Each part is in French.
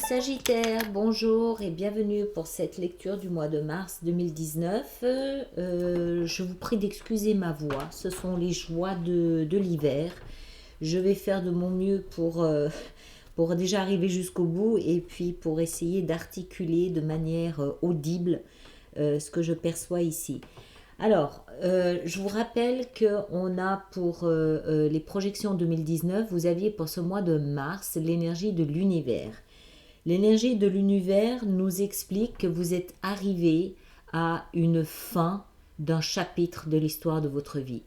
Sagittaire, bonjour et bienvenue pour cette lecture du mois de mars 2019. Je vous prie d'excuser ma voix, ce sont les joies de l'hiver. Je vais faire de mon mieux pour déjà arriver jusqu'au bout et puis pour essayer d'articuler de manière audible ce que je perçois ici. Alors, je vous rappelle qu'on a pour les projections 2019, vous aviez pour ce mois de mars l'énergie de l'univers. L'énergie de l'univers nous explique que vous êtes arrivé à une fin d'un chapitre de l'histoire de votre vie,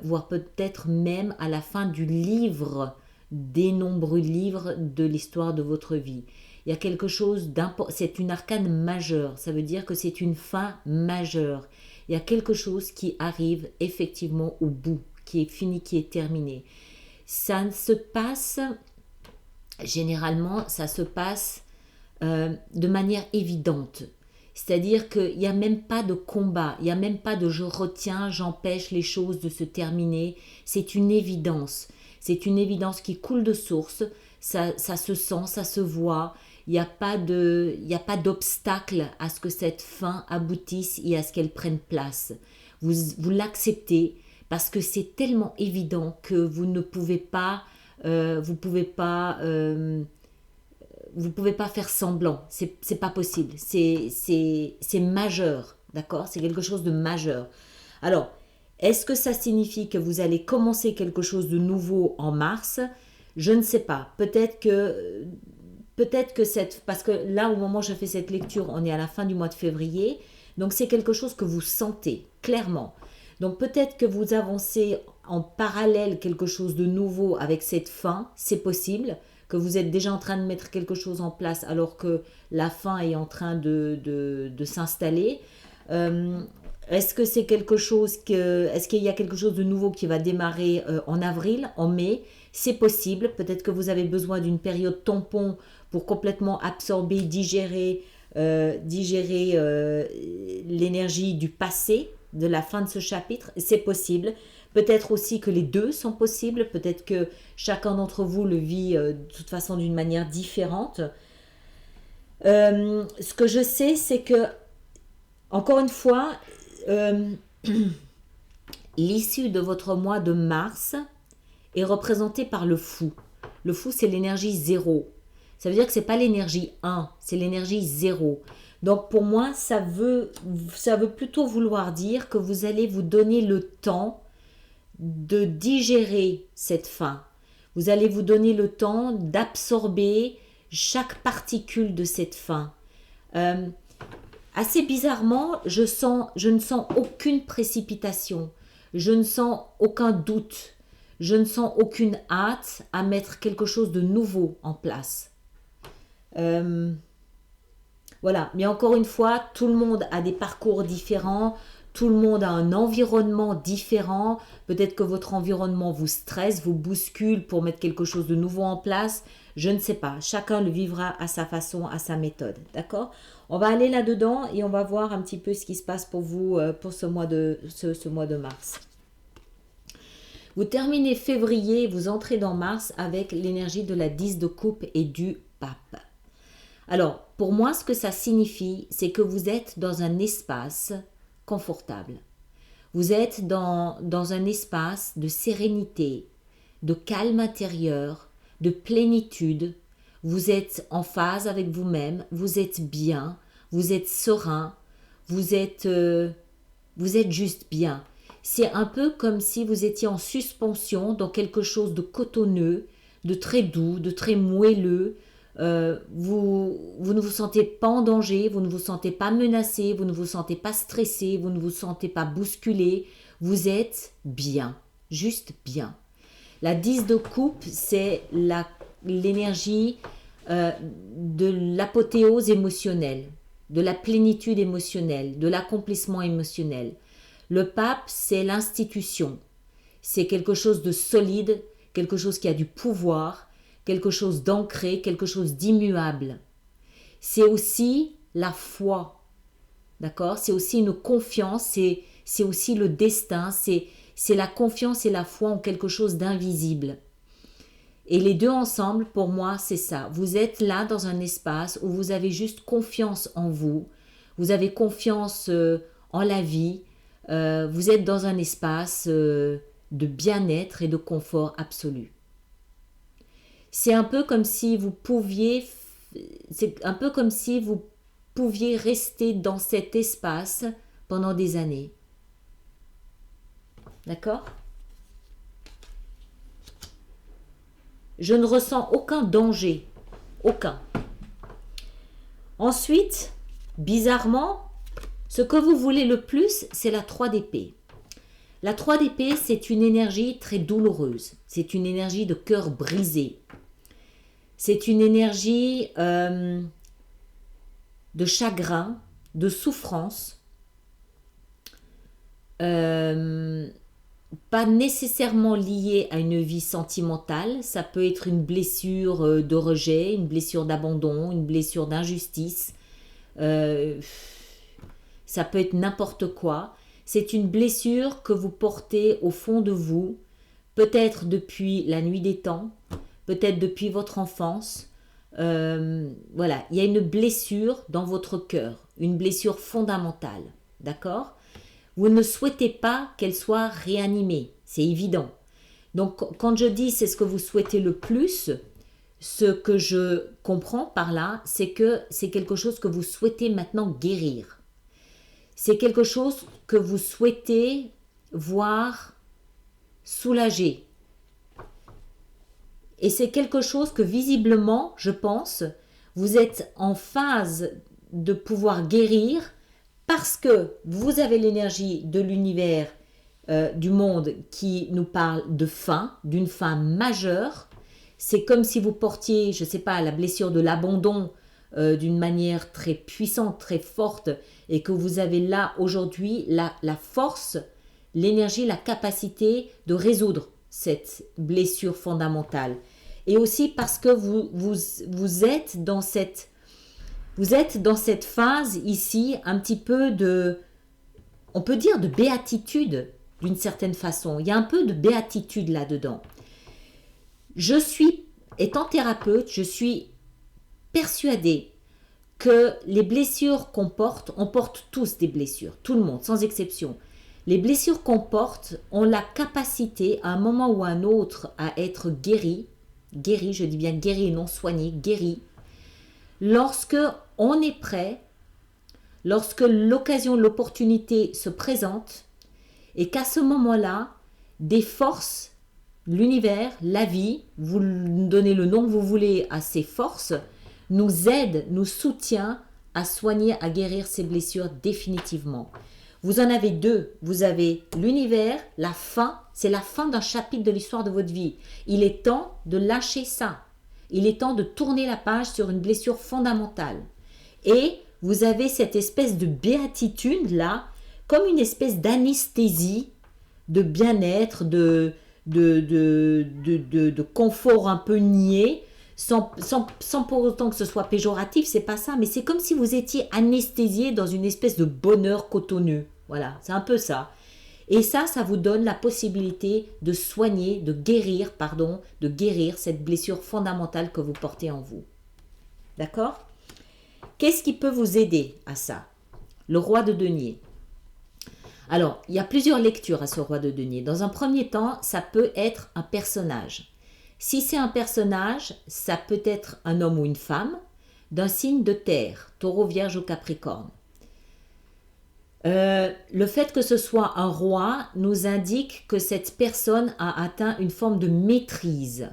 voire peut-être même à la fin du livre, des nombreux livres de l'histoire de votre vie. Il y a quelque chose d'important, c'est une arcane majeure, ça veut dire que c'est une fin majeure. Il y a quelque chose qui arrive effectivement au bout, qui est fini, qui est terminé. Ça ne se passe... Généralement, ça se passe de manière évidente. C'est-à-dire qu'il n'y a même pas de combat, il n'y a même pas de je retiens, j'empêche les choses de se terminer. C'est une évidence. C'est une évidence qui coule de source, ça se sent, ça se voit. Il n'y a pas d'obstacle à ce que cette fin aboutisse et à ce qu'elle prenne place. Vous l'acceptez parce que c'est tellement évident que vous ne pouvez pas vous pouvez pas faire semblant, c'est pas possible, c'est majeur, d'accord, c'est quelque chose de majeur. Alors, est-ce que ça signifie que vous allez commencer quelque chose de nouveau en mars? Je ne sais pas, parce que là au moment où je fais cette lecture, on est à la fin du mois de février, donc c'est quelque chose que vous sentez clairement. Donc peut-être que vous avancez en parallèle quelque chose de nouveau avec cette fin, c'est possible, que vous êtes déjà en train de mettre quelque chose en place alors que la fin est en train de s'installer. Est-ce que c'est est-ce qu'il y a quelque chose de nouveau qui va démarrer en avril, en mai? C'est possible, peut-être que vous avez besoin d'une période tampon pour complètement absorber, digérer l'énergie du passé, de la fin de ce chapitre, c'est possible. Peut-être aussi que les deux sont possibles, peut-être que chacun d'entre vous le vit de toute façon d'une manière différente. Ce que je sais, c'est que, encore une fois, l'issue de votre mois de mars est représentée par le fou. Le fou, c'est l'énergie 0. Ça veut dire que ce n'est pas l'énergie 1, c'est l'énergie 0. Donc pour moi, ça veut plutôt vouloir dire que vous allez vous donner le temps de digérer cette fin. Vous allez vous donner le temps d'absorber chaque particule de cette fin. Assez bizarrement, je ne sens aucune précipitation. Je ne sens aucun doute. Je ne sens aucune hâte à mettre quelque chose de nouveau en place. Voilà, mais encore une fois, tout le monde a des parcours différents, tout le monde a un environnement différent. Peut-être que votre environnement vous stresse, vous bouscule pour mettre quelque chose de nouveau en place. Je ne sais pas, chacun le vivra à sa façon, à sa méthode, d'accord? On va aller là-dedans et on va voir un petit peu ce qui se passe pour vous pour ce mois de mars. Vous terminez février, vous entrez dans mars avec l'énergie de la 10 de coupe et du pape. Alors, pour moi, ce que ça signifie, c'est que vous êtes dans un espace confortable. Vous êtes dans un espace de sérénité, de calme intérieur, de plénitude. Vous êtes en phase avec vous-même, vous êtes bien, vous êtes serein, vous êtes juste bien. C'est un peu comme si vous étiez en suspension dans quelque chose de cotonneux, de très doux, de très moelleux. Vous ne vous sentez pas en danger, vous ne vous sentez pas menacé, vous ne vous sentez pas stressé, vous ne vous sentez pas bousculé, vous êtes bien, juste bien. La 10 de coupe, c'est l'énergie de l'apothéose émotionnelle, de la plénitude émotionnelle, de l'accomplissement émotionnel. Le pape, c'est l'institution, c'est quelque chose de solide, quelque chose qui a du pouvoir, quelque chose d'ancré, quelque chose d'immuable. C'est aussi la foi, d'accord? C'est aussi une confiance, c'est aussi le destin, c'est la confiance et la foi en quelque chose d'invisible. Et les deux ensemble, pour moi, c'est ça. Vous êtes là dans un espace où vous avez juste confiance en vous, vous avez confiance en la vie, vous êtes dans un espace de bien-être et de confort absolu. C'est un peu comme si vous pouviez, c'est un peu comme si vous pouviez rester dans cet espace pendant des années. D'accord ? Je ne ressens aucun danger. Aucun. Ensuite, bizarrement, ce que vous voulez le plus, c'est la 3 d'épée. La 3 d'épée, c'est une énergie très douloureuse. C'est une énergie de cœur brisé. C'est une énergie de chagrin, de souffrance. Pas nécessairement liée à une vie sentimentale. Ça peut être une blessure de rejet, une blessure d'abandon, une blessure d'injustice. Ça peut être n'importe quoi. C'est une blessure que vous portez au fond de vous, peut-être depuis la nuit des temps, peut-être depuis votre enfance. Voilà, il y a une blessure dans votre cœur, une blessure fondamentale, d'accord ? Vous ne souhaitez pas qu'elle soit réanimée, c'est évident. Donc quand je dis c'est ce que vous souhaitez le plus, ce que je comprends par là, c'est que c'est quelque chose que vous souhaitez maintenant guérir. C'est quelque chose que vous souhaitez voir soulagé. Et c'est quelque chose que visiblement, je pense, vous êtes en phase de pouvoir guérir parce que vous avez l'énergie de l'univers, du monde qui nous parle de fin, d'une fin majeure. C'est comme si vous portiez, je ne sais pas, la blessure de l'abandon d'une manière très puissante, très forte, et que vous avez là aujourd'hui la force, l'énergie, la capacité de résoudre cette blessure fondamentale. Et aussi parce que vous êtes dans cette phase ici un petit peu de, on peut dire de béatitude d'une certaine façon. Il y a un peu de béatitude là-dedans. Étant thérapeute, je suis persuadée que les blessures qu'on porte, on porte tous des blessures, tout le monde, sans exception. Les blessures qu'on porte ont la capacité, à un moment ou à un autre, à être guéries, je dis bien guéries et non soignées, guéries, lorsque on est prêt, lorsque l'occasion, l'opportunité se présente, et qu'à ce moment-là, des forces, l'univers, la vie, vous donnez le nom que vous voulez à ces forces, nous aident, nous soutient à soigner, à guérir ces blessures définitivement. Vous en avez deux. Vous avez l'univers, la fin, c'est la fin d'un chapitre de l'histoire de votre vie. Il est temps de lâcher ça. Il est temps de tourner la page sur une blessure fondamentale. Et vous avez cette espèce de béatitude là, comme une espèce d'anesthésie, de bien-être, de confort un peu niais, sans pour autant que ce soit péjoratif, c'est pas ça, mais c'est comme si vous étiez anesthésié dans une espèce de bonheur cotonneux. Voilà, c'est un peu ça. Et ça vous donne la possibilité de soigner, de guérir cette blessure fondamentale que vous portez en vous. D'accord ? Qu'est-ce qui peut vous aider à ça ? Le roi de denier. Alors, il y a plusieurs lectures à ce roi de denier. Dans un premier temps, ça peut être un personnage. Si c'est un personnage, ça peut être un homme ou une femme d'un signe de terre, taureau, vierge ou capricorne. Le fait que ce soit un roi nous indique que cette personne a atteint une forme de maîtrise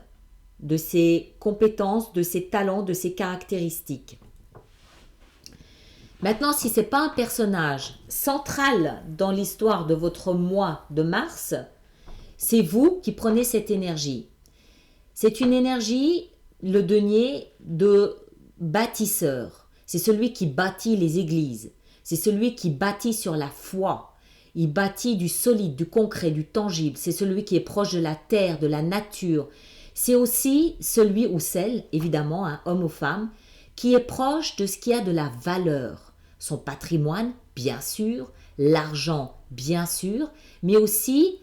de ses compétences, de ses talents, de ses caractéristiques. Maintenant, si ce n'est pas un personnage central dans l'histoire de votre mois de mars, c'est vous qui prenez cette énergie. C'est une énergie, le denier, de bâtisseur. C'est celui qui bâtit les églises. C'est celui qui bâtit sur la foi. Il bâtit du solide, du concret, du tangible. C'est celui qui est proche de la terre, de la nature. C'est aussi celui ou celle, évidemment, un homme ou femme, qui est proche de ce qui a de la valeur. Son patrimoine, bien sûr, l'argent, bien sûr, mais aussi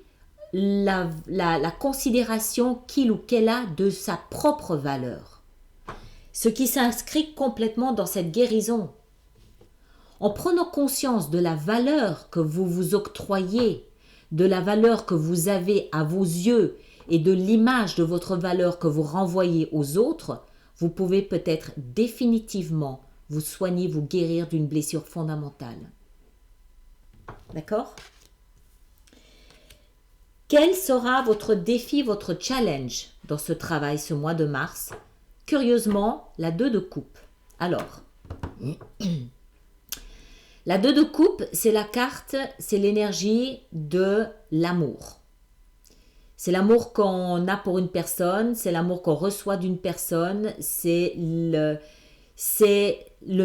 la considération qu'il ou qu'elle a de sa propre valeur. Ce qui s'inscrit complètement dans cette guérison. En prenant conscience de la valeur que vous vous octroyez, de la valeur que vous avez à vos yeux et de l'image de votre valeur que vous renvoyez aux autres, vous pouvez peut-être définitivement vous soigner, vous guérir d'une blessure fondamentale. D'accord? Quel sera votre défi, votre challenge dans ce travail ce mois de mars? Curieusement, la 2 de coupe. Alors, la 2 de coupe, c'est la carte, c'est l'énergie de l'amour. C'est l'amour qu'on a pour une personne, c'est l'amour qu'on reçoit d'une personne, c'est le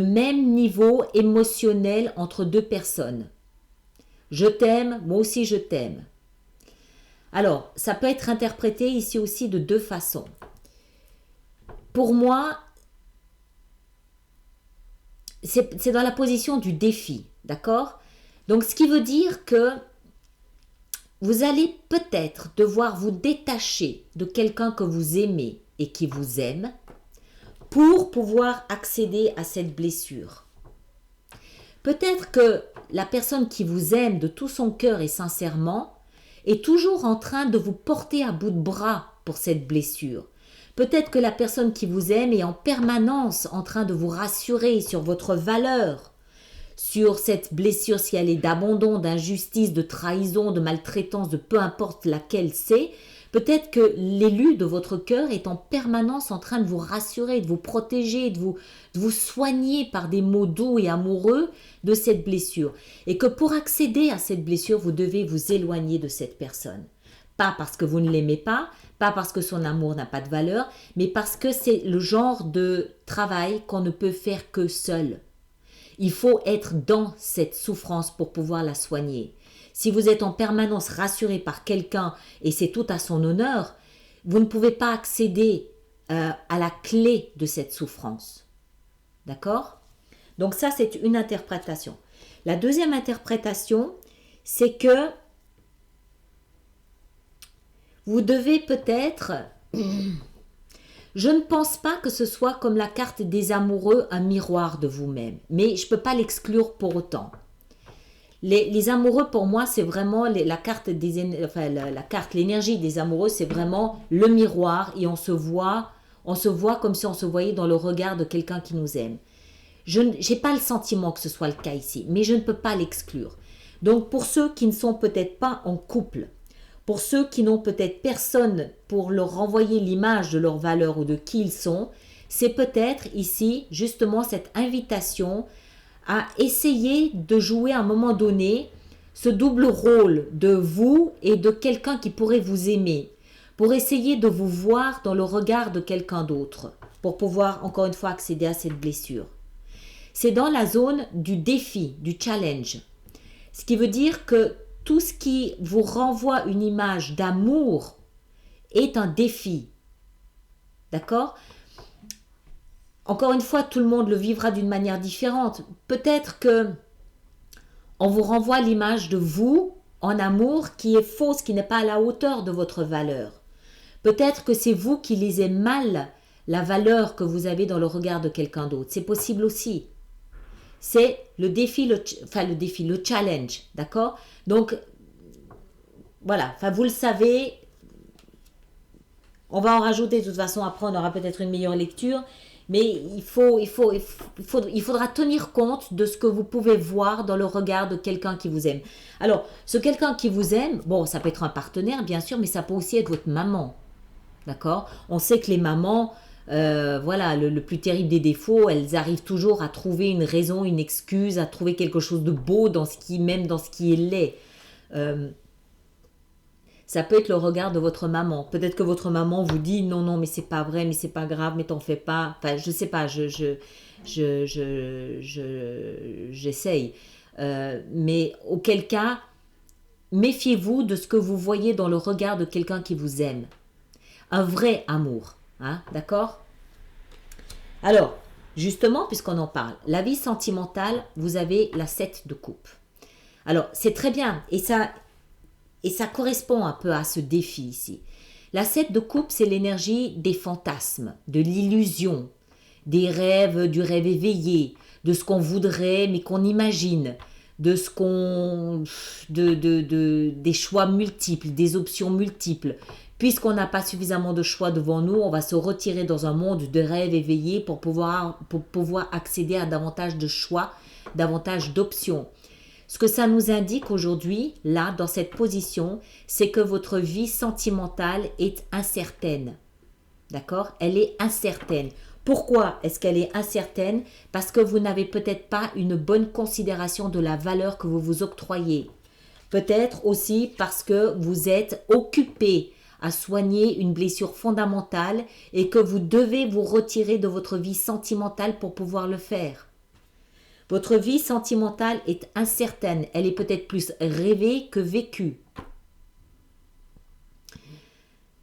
même niveau émotionnel entre deux personnes. Je t'aime, moi aussi je t'aime. Alors, ça peut être interprété ici aussi de deux façons. Pour moi, c'est dans la position du défi, d'accord? Donc, ce qui veut dire que vous allez peut-être devoir vous détacher de quelqu'un que vous aimez et qui vous aime pour pouvoir accéder à cette blessure. Peut-être que la personne qui vous aime de tout son cœur et sincèrement est toujours en train de vous porter à bout de bras pour cette blessure. Peut-être que la personne qui vous aime est en permanence en train de vous rassurer sur votre valeur, sur cette blessure, si elle est d'abandon, d'injustice, de trahison, de maltraitance, de peu importe laquelle c'est. Peut-être que l'élu de votre cœur est en permanence en train de vous rassurer, de vous protéger, de vous soigner par des mots doux et amoureux de cette blessure. Et que pour accéder à cette blessure, vous devez vous éloigner de cette personne. Pas parce que vous ne l'aimez pas parce que son amour n'a pas de valeur, mais parce que c'est le genre de travail qu'on ne peut faire que seul. Il faut être dans cette souffrance pour pouvoir la soigner. Si vous êtes en permanence rassuré par quelqu'un et c'est tout à son honneur, vous ne pouvez pas accéder à la clé de cette souffrance. D'accord? Donc ça, c'est une interprétation. La deuxième interprétation, c'est que vous devez peut-être... Je ne pense pas que ce soit comme la carte des amoureux, un miroir de vous-même. Mais je ne peux pas l'exclure pour autant. Les amoureux, pour moi, c'est vraiment la carte, l'énergie des amoureux, c'est vraiment le miroir et on se voit comme si on se voyait dans le regard de quelqu'un qui nous aime. Je n'ai pas le sentiment que ce soit le cas ici, mais je ne peux pas l'exclure. Donc, pour ceux qui ne sont peut-être pas en couple, pour ceux qui n'ont peut-être personne pour leur renvoyer l'image de leur valeur ou de qui ils sont, c'est peut-être ici justement cette invitation à essayer de jouer à un moment donné ce double rôle de vous et de quelqu'un qui pourrait vous aimer, pour essayer de vous voir dans le regard de quelqu'un d'autre, pour pouvoir encore une fois accéder à cette blessure. C'est dans la zone du défi, du challenge. Ce qui veut dire que tout ce qui vous renvoie une image d'amour est un défi. D'accord ? Encore une fois, tout le monde le vivra d'une manière différente. Peut-être que on vous renvoie l'image de vous en amour qui est fausse, qui n'est pas à la hauteur de votre valeur. Peut-être que c'est vous qui lisez mal la valeur que vous avez dans le regard de quelqu'un d'autre. C'est possible aussi. C'est le défi, le challenge, d'accord? Donc, voilà, vous le savez, on va en rajouter de toute façon, après on aura peut-être une meilleure lecture, mais il faudra tenir compte de ce que vous pouvez voir dans le regard de quelqu'un qui vous aime. Alors, ce quelqu'un qui vous aime, bon, ça peut être un partenaire, bien sûr, mais ça peut aussi être votre maman, d'accord? On sait que les mamans... le plus terrible des défauts, elles arrivent toujours à trouver une raison, une excuse, à trouver quelque chose de beau même dans ce qui est laid. Ça peut être le regard de votre maman. Peut-être que votre maman vous dit non, mais c'est pas vrai, mais c'est pas grave, mais t'en fais pas. Enfin, je sais pas, j'essaye. Mais auquel cas, méfiez-vous de ce que vous voyez dans le regard de quelqu'un qui vous aime. Un vrai amour. Hein, d'accord? Alors, justement, puisqu'on en parle, la vie sentimentale, vous avez la 7 de coupe. Alors, c'est très bien. Et ça, Et ça correspond un peu à ce défi ici. La 7 de coupe, c'est l'énergie des fantasmes, de l'illusion, des rêves, du rêve éveillé, de ce qu'on voudrait mais qu'on imagine, de ce qu'on, des choix multiples, des options multiples. Puisqu'on n'a pas suffisamment de choix devant nous, on va se retirer dans un monde de rêves éveillés pour pouvoir accéder à davantage de choix, davantage d'options. Ce que ça nous indique aujourd'hui, là, dans cette position, c'est que votre vie sentimentale est incertaine. D'accord? Elle est incertaine. Pourquoi est-ce qu'elle est incertaine? Parce que vous n'avez peut-être pas une bonne considération de la valeur que vous vous octroyez. Peut-être aussi parce que vous êtes occupé à soigner une blessure fondamentale et que vous devez vous retirer de votre vie sentimentale pour pouvoir le faire. Votre vie sentimentale est incertaine, elle est peut-être plus rêvée que vécue.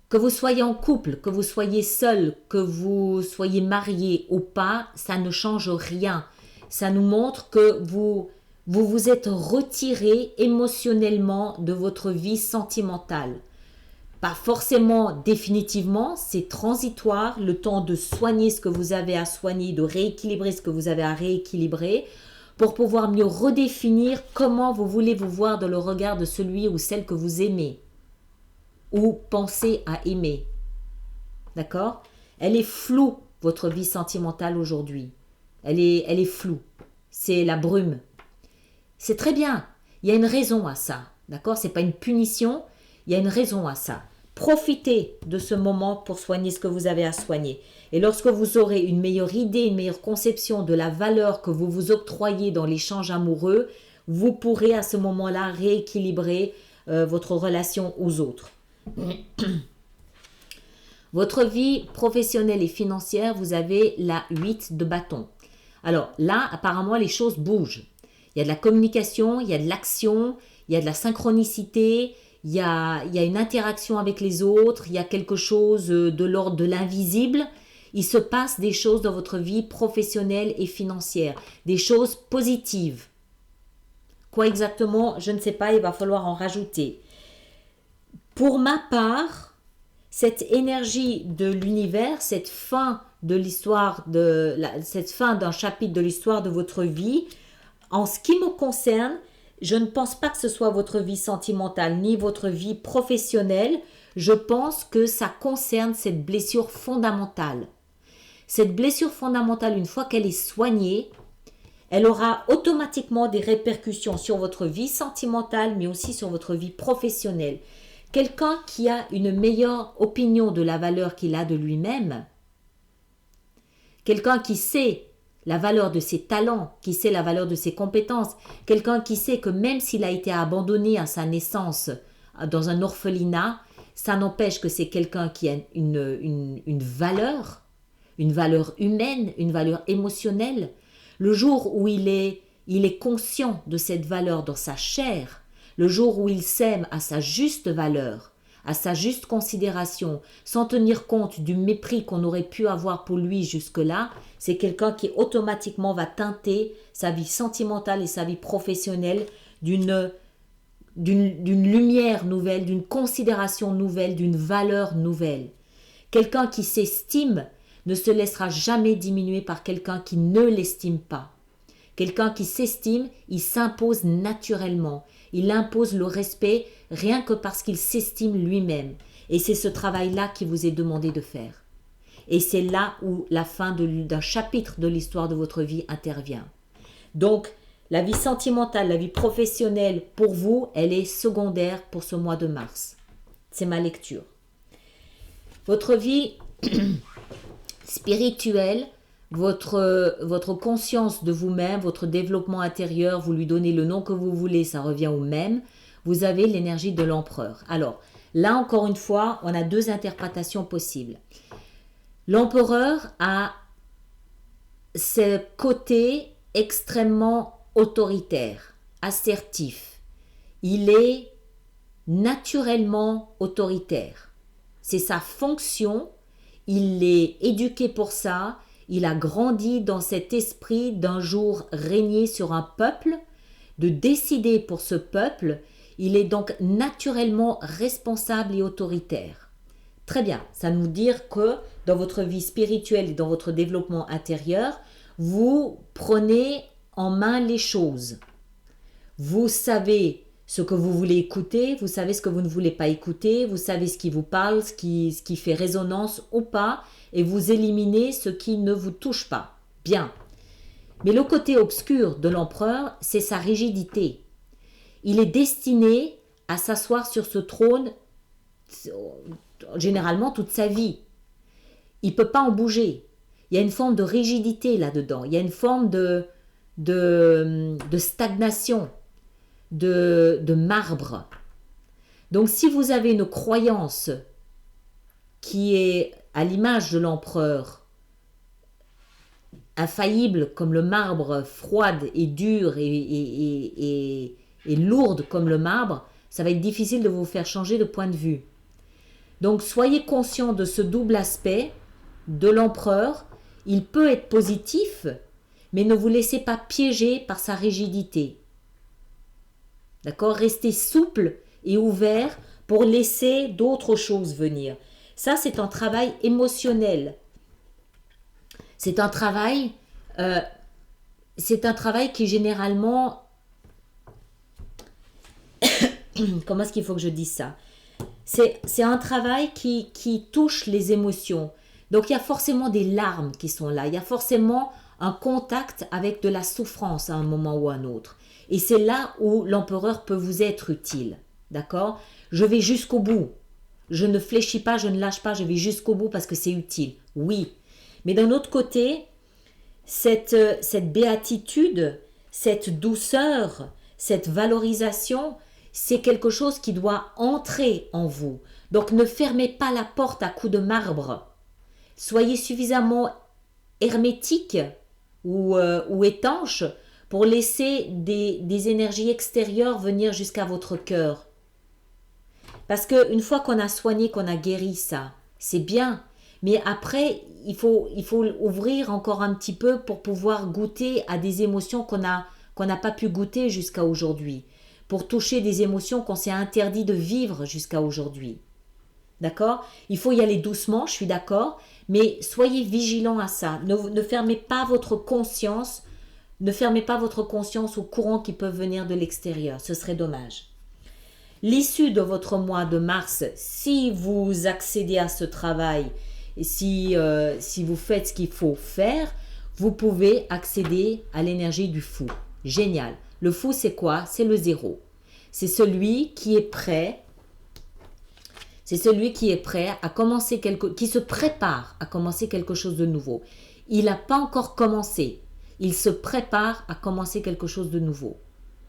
Que vous soyez en couple, que vous soyez seul, que vous soyez marié ou pas, ça ne change rien. Ça nous montre que vous vous êtes retiré émotionnellement de votre vie sentimentale. Pas forcément définitivement, c'est transitoire, le temps de soigner ce que vous avez à soigner, de rééquilibrer ce que vous avez à rééquilibrer, pour pouvoir mieux redéfinir comment vous voulez vous voir dans le regard de celui ou celle que vous aimez, ou pensez à aimer. D'accord? Elle est floue, votre vie sentimentale aujourd'hui. Elle est floue. C'est la brume. C'est très bien. Il y a une raison à ça. D'accord? C'est pas une punition. Il y a une raison à ça. Profitez de ce moment pour soigner ce que vous avez à soigner. Et lorsque vous aurez une meilleure idée, une meilleure conception de la valeur que vous vous octroyez dans l'échange amoureux, vous pourrez à ce moment-là rééquilibrer votre relation aux autres. Votre vie professionnelle et financière, vous avez la 8 de bâton. Alors là, apparemment, les choses bougent. Il y a de la communication, il y a de l'action, il y a de la synchronicité, il y a une interaction avec les autres, il y a quelque chose de l'ordre de l'invisible. Il se passe des choses dans votre vie professionnelle et financière, des choses positives. Quoi exactement, je ne sais pas, il va falloir en rajouter. Pour ma part, cette énergie de l'univers, cette fin de l'histoire, cette fin d'un chapitre de l'histoire de votre vie, en ce qui me concerne, je ne pense pas que ce soit votre vie sentimentale ni votre vie professionnelle. Je pense que ça concerne cette blessure fondamentale. Cette blessure fondamentale, une fois qu'elle est soignée, elle aura automatiquement des répercussions sur votre vie sentimentale, mais aussi sur votre vie professionnelle. Quelqu'un qui a une meilleure opinion de la valeur qu'il a de lui-même, quelqu'un qui sait la valeur de ses talents, qui sait la valeur de ses compétences, quelqu'un qui sait que même s'il a été abandonné à sa naissance dans un orphelinat, ça n'empêche que c'est quelqu'un qui a une valeur humaine, une valeur émotionnelle. Le jour où il est conscient de cette valeur dans sa chair, le jour où il s'aime à sa juste valeur, à sa juste considération, sans tenir compte du mépris qu'on aurait pu avoir pour lui jusque-là, c'est quelqu'un qui automatiquement va teinter sa vie sentimentale et sa vie professionnelle d'une lumière nouvelle, d'une considération nouvelle, d'une valeur nouvelle. Quelqu'un qui s'estime ne se laissera jamais diminuer par quelqu'un qui ne l'estime pas. Quelqu'un qui s'estime, il s'impose naturellement. Il impose le respect rien que parce qu'il s'estime lui-même. Et c'est ce travail-là qui vous est demandé de faire. Et c'est là où la fin d'un chapitre de l'histoire de votre vie intervient. Donc, la vie sentimentale, la vie professionnelle, pour vous, elle est secondaire pour ce mois de mars. C'est ma lecture. Votre vie spirituelle, votre conscience de vous-même, votre développement intérieur, vous lui donnez le nom que vous voulez, ça revient au même. Vous avez l'énergie de l'empereur. Alors, là encore une fois, on a deux interprétations possibles. L'empereur a ce côté extrêmement autoritaire, assertif. Il est naturellement autoritaire. C'est sa fonction, il est éduqué pour ça, il a grandi dans cet esprit d'un jour régner sur un peuple, de décider pour ce peuple. Il est donc naturellement responsable et autoritaire. Très bien, ça veut dire que dans votre vie spirituelle et dans votre développement intérieur, vous prenez en main les choses. Vous savez ce que vous voulez écouter, vous savez ce que vous ne voulez pas écouter, vous savez ce qui vous parle, ce qui fait résonance ou pas, et vous éliminez ce qui ne vous touche pas. Bien. Mais le côté obscur de l'empereur, c'est sa rigidité. Il est destiné à s'asseoir sur ce trône généralement toute sa vie. Il ne peut pas en bouger. Il y a une forme de rigidité là-dedans. Il y a une forme de stagnation, de marbre. Donc si vous avez une croyance qui est à l'image de l'empereur, infaillible comme le marbre, froide et dure et lourde comme le marbre, ça va être difficile de vous faire changer de point de vue. Donc soyez conscient de ce double aspect de l'empereur. Il peut être positif, mais ne vous laissez pas piéger par sa rigidité. D'accord? Restez souple et ouvert pour laisser d'autres choses venir. Ça, c'est un travail émotionnel. C'est un travail qui généralement... Comment est-ce qu'il faut que je dise ça? C'est un travail qui touche les émotions. Donc, il y a forcément des larmes qui sont là. Il y a forcément un contact avec de la souffrance à un moment ou à un autre. Et c'est là où l'empereur peut vous être utile. D'accord? Je vais jusqu'au bout. Je ne fléchis pas, je ne lâche pas, je vais jusqu'au bout parce que c'est utile. Oui. Mais d'un autre côté, cette béatitude, cette douceur, cette valorisation, c'est quelque chose qui doit entrer en vous. Donc ne fermez pas la porte à coups de marbre. Soyez suffisamment hermétique ou étanche pour laisser des énergies extérieures venir jusqu'à votre cœur. Parce qu'une fois qu'on a soigné, qu'on a guéri ça, c'est bien. Mais après, il faut ouvrir encore un petit peu pour pouvoir goûter à des émotions qu'on n'a pas pu goûter jusqu'à aujourd'hui. Pour toucher des émotions qu'on s'est interdit de vivre jusqu'à aujourd'hui. D'accord? Il faut y aller doucement, je suis d'accord, mais soyez vigilants à ça. Ne fermez pas votre conscience, aux courants qui peuvent venir de l'extérieur. Ce serait dommage. L'issue de votre mois de mars, si vous accédez à ce travail, et si vous faites ce qu'il faut faire, vous pouvez accéder à l'énergie du fou. Génial. Le fou, c'est quoi? C'est le zéro. C'est celui qui est prêt. C'est celui qui est prêt à commencer qui se prépare à commencer quelque chose de nouveau. Il n'a pas encore commencé. Il se prépare à commencer quelque chose de nouveau.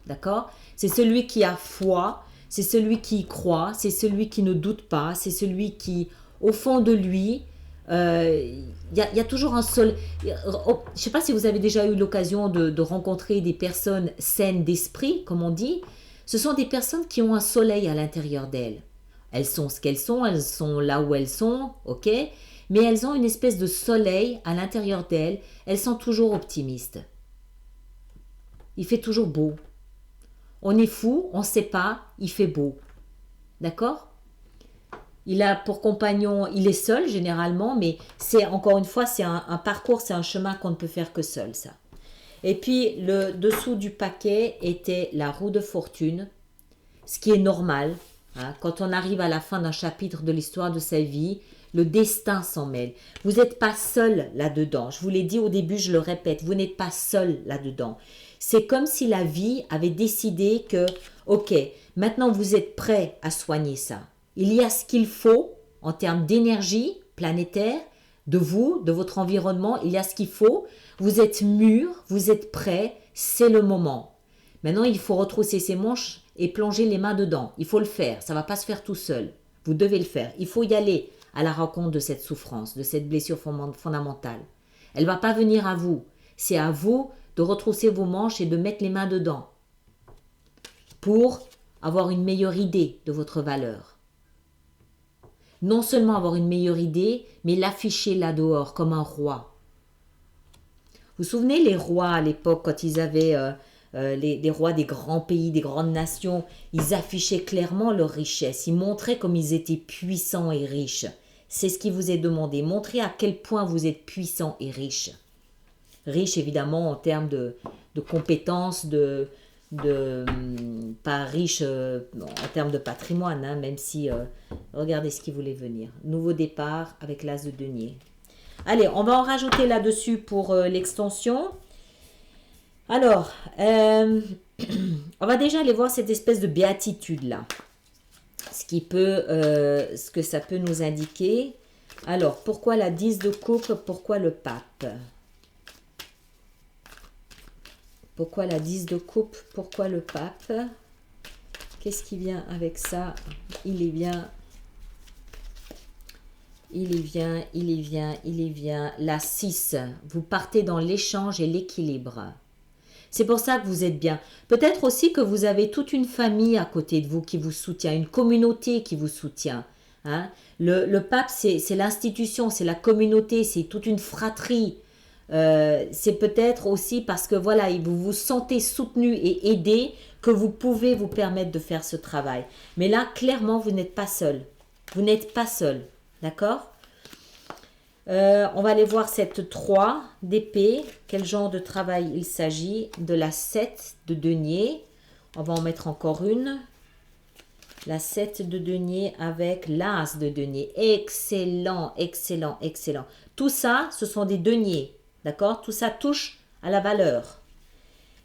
D'accord? C'est celui qui a foi, c'est celui qui y croit, c'est celui qui ne doute pas, c'est celui qui, au fond de lui, il y a toujours un seul... Je ne sais pas si vous avez déjà eu l'occasion de rencontrer des personnes saines d'esprit, comme on dit. Ce sont des personnes qui ont un soleil à l'intérieur d'elles. Elles sont ce qu'elles sont, elles sont là où elles sont, ok? Mais elles ont une espèce de soleil à l'intérieur d'elles. Elles sont toujours optimistes. Il fait toujours beau. On est fou, on ne sait pas, il fait beau. D'accord? Il a pour compagnon, il est seul généralement, mais c'est encore une fois, c'est un parcours, c'est un chemin qu'on ne peut faire que seul, ça. Et puis, le dessous du paquet était la roue de fortune, ce qui est normal. Hein, quand on arrive à la fin d'un chapitre de l'histoire de sa vie, le destin s'en mêle. Vous n'êtes pas seul là-dedans. Je vous l'ai dit au début, je le répète, vous n'êtes pas seul là-dedans. C'est comme si la vie avait décidé que, ok, maintenant vous êtes prêt à soigner ça. Il y a ce qu'il faut en termes d'énergie planétaire, de vous, de votre environnement, il y a ce qu'il faut. Vous êtes mûr, vous êtes prêt, c'est le moment. Maintenant, il faut retrousser ses manches et plonger les mains dedans. Il faut le faire, ça ne va pas se faire tout seul. Vous devez le faire. Il faut y aller à la rencontre de cette souffrance, de cette blessure fondamentale. Elle ne va pas venir à vous. C'est à vous de retrousser vos manches et de mettre les mains dedans pour avoir une meilleure idée de votre valeur. Non seulement avoir une meilleure idée, mais l'afficher là dehors comme un roi. Vous vous souvenez les rois à l'époque quand ils avaient les rois des grands pays, des grandes nations, ils affichaient clairement leur richesse. Ils montraient comme ils étaient puissants et riches. C'est ce qui vous est demandé. Montrez à quel point vous êtes puissant et riche. Riche, évidemment, en termes de compétences, pas riche en termes de patrimoine, hein, même si, regardez ce qui voulait venir. Nouveau départ avec l'as de denier. Allez, on va en rajouter là-dessus pour l'extension. Alors, on va déjà aller voir cette espèce de béatitude-là. Ce que ça peut nous indiquer. Alors, pourquoi la 10 de coupe? Pourquoi le pape? Pourquoi la 10 de coupe? Pourquoi le pape? Qu'est-ce qui vient avec ça? Il y vient. La 6. Vous partez dans l'échange et l'équilibre. C'est pour ça que vous êtes bien. Peut-être aussi que vous avez toute une famille à côté de vous qui vous soutient, une communauté qui vous soutient. Hein? Le pape, c'est l'institution, c'est la communauté, c'est toute une fratrie. C'est peut-être aussi parce que voilà, vous vous sentez soutenu et aidé que vous pouvez vous permettre de faire ce travail. Mais là, clairement, vous n'êtes pas seul. Vous n'êtes pas seul. D'accord? On va aller voir cette 3 d'épée. Quel genre de travail il s'agit? De la 7 de denier. On va en mettre encore une. La 7 de denier avec l'as de denier. Excellent, excellent, excellent. Tout ça, ce sont des deniers. D'accord? Tout ça touche à la valeur.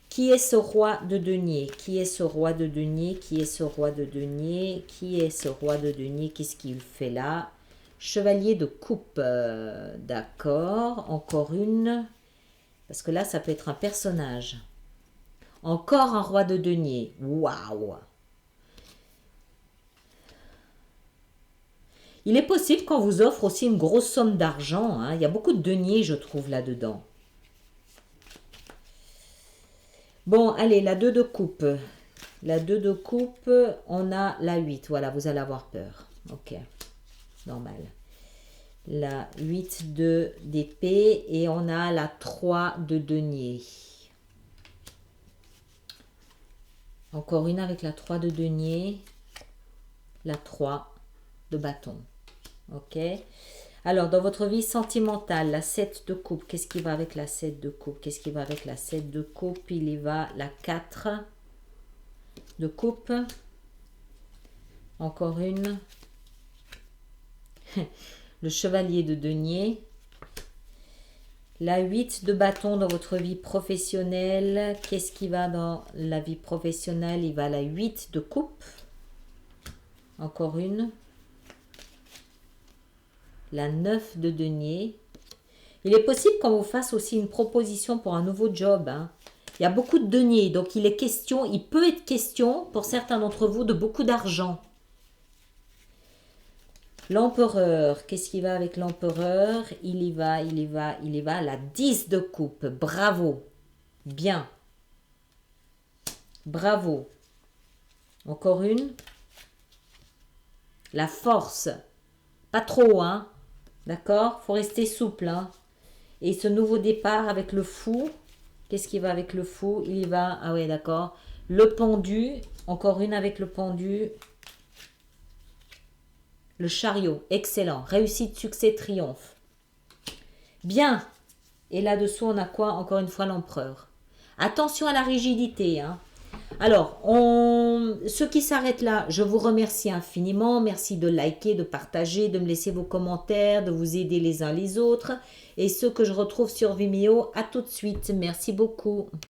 Qui est ce roi de denier? Qui est ce roi de denier? Qui est ce roi de denier? Qui est ce roi de denier? Qu'est-ce qu'il fait là? Chevalier de coupe. D'accord. Encore une. Parce que là, ça peut être un personnage. Encore un roi de denier. Waouh! Il est possible qu'on vous offre aussi une grosse somme d'argent. Hein. Il y a beaucoup de deniers, je trouve, là-dedans. Bon, allez, la 2 de coupe. La 2 de coupe, on a la 8. Voilà, vous allez avoir peur. Ok, normal. La 8 d'épée et on a la 3 de denier. Encore une avec la 3 de denier. La 3 de bâton. Ok. Alors, dans votre vie sentimentale, la 7 de coupe, qu'est-ce qui va avec la 7 de coupe? Qu'est-ce qui va avec la 7 de coupe? Il y va la 4 de coupe. Encore une. Le chevalier de denier. La 8 de bâton dans votre vie professionnelle. Qu'est-ce qui va dans la vie professionnelle? Il va la 8 de coupe. Encore une. La 9 de denier. Il est possible qu'on vous fasse aussi une proposition pour un nouveau job. Hein. Il y a beaucoup de deniers, donc il peut être question pour certains d'entre vous de beaucoup d'argent. L'empereur, qu'est-ce qui va avec l'empereur? Il y va, la 10 de coupe. Bravo. Bien. Bravo. Encore une. La force. Pas trop, hein. D'accord? Faut rester souple, hein. Et ce nouveau départ avec le fou. Qu'est-ce qui va avec le fou? Il y va, ah ouais, d'accord. Le pendu. Encore une avec le pendu. Le chariot, excellent. Réussite, succès, triomphe. Bien. Et là-dessous, on a quoi? Encore une fois, l'empereur. Attention à la rigidité. Hein. Alors, ceux qui s'arrêtent là, je vous remercie infiniment. Merci de liker, de partager, de me laisser vos commentaires, de vous aider les uns les autres. Et ceux que je retrouve sur Vimeo, à tout de suite. Merci beaucoup.